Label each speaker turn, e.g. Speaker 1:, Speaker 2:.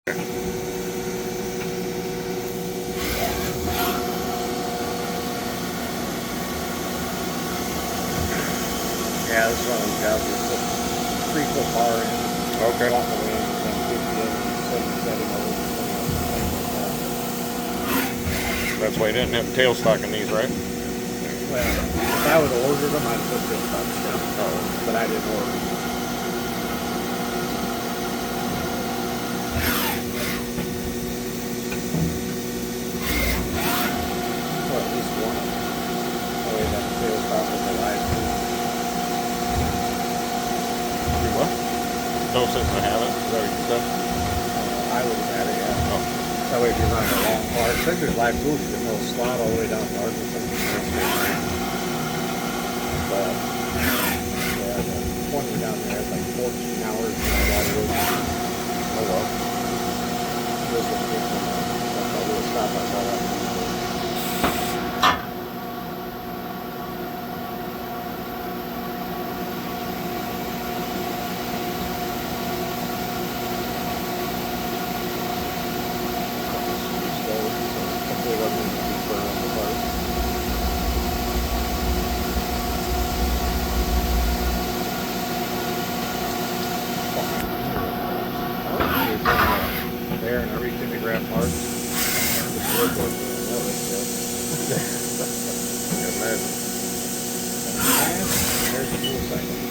Speaker 1: Yeah, this is one of those guys that put 3-foot bar in.
Speaker 2: Okay.
Speaker 1: Walk away and then 50 in, 77 over, 20
Speaker 2: That's why you didn't have a tailstock in these, right?
Speaker 1: Well, if I would have ordered them, I'd put this on stuff.
Speaker 2: Oh.
Speaker 1: But I didn't order them. Well, at least one. Oh, wait, that's the tailstock with the live too.
Speaker 2: You what? No sense to have it. Is that what you said?
Speaker 1: I would have had it, yeah.
Speaker 2: Oh.
Speaker 1: That way if you're running a long part, I think there's live tools, there's no slot all the way down the arm or something. But, yeah, the one way down there has like 14 hours and a lot of work.
Speaker 2: Oh well.
Speaker 1: This was just that's a little stop I saw that. There and I reached in to grab parts.
Speaker 2: Good man.
Speaker 1: There's the tool cycle.